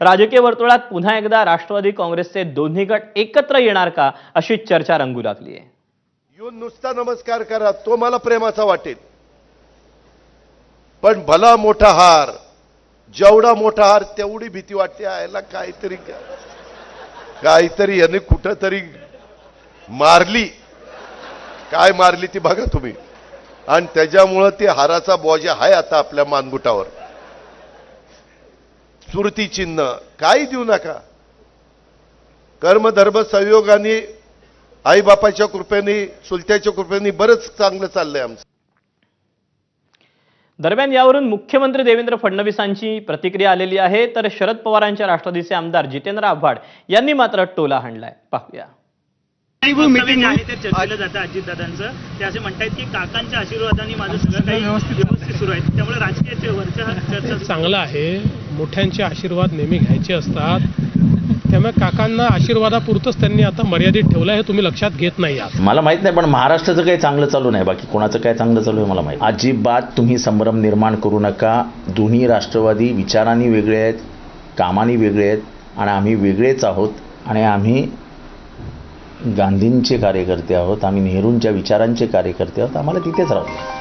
राजकीय वर्तुळात पुन्हा एकदा राष्ट्रवादी काँग्रेसचे दोन्ही गट एकत्र येणार का अशी चर्चा रंगू लागली आहे. येऊन नुसता नमस्कार करा तो मला प्रेमाचा वाटेल, पण भला मोठा हार, जेवढा मोठा हार तेवढी भीती वाटते. याला काहीतरी याने कुठंतरी मारली, काय मारली ती बघा तुम्ही, आणि त्याच्यामुळं ती हाराचा बोजा आहे आता आपल्या मानगुटावर. स्मृती चिन्ह काही देऊ नका. कर्मधर्म संयोगाने, आई बापाच्या कृपेने, चुलत्याच्या कृपेने बरंच चांगलं चाललंय आमचं. दरम्यान यावरून मुख्यमंत्री देवेंद्र फडणवीसांची प्रतिक्रिया आलेली आहे, तर शरद पवारांच्या राष्ट्रवादीचे आमदार जितेंद्र आव्हाड यांनी मात्र टोला हाणलाय. पाहूया. मीटिंग आहे ते चर्चेला जातं अजितदादांचं. ते असे म्हणतात की काकांच्या आशीर्वादाने माझं सगळं काही व्यवस्थित सुरू आहे, त्यामुळे राजकीय वरच्या चर्चा चांगलं आहे. मोठ्यांचे आशीर्वाद नेहमी घ्यायचे असतात, त्यामुळे काकांना आशीर्वादापुरतंच त्यांनी आता मर्यादित ठेवलं आहे, तुम्ही लक्षात घेत नाही आहात. मला माहित नाही, पण महाराष्ट्राचं काही चांगलं चालू नाही, बाकी कोणाचं काय चांगलं चालू आहे मला माहिती. अजिबात तुम्ही संभ्रम निर्माण करू नका. दोन्ही राष्ट्रवादी विचारांनी वेगळे आहेत, कामानी वेगळे आहेत, आणि आम्ही वेगळेच आहोत. आणि आम्ही गांधींचे कार्यकर्ते आहोत, आम्ही नेहरूंच्या विचारांचे कार्यकर्ते आहोत. आम्हाला तिथेच राहतो.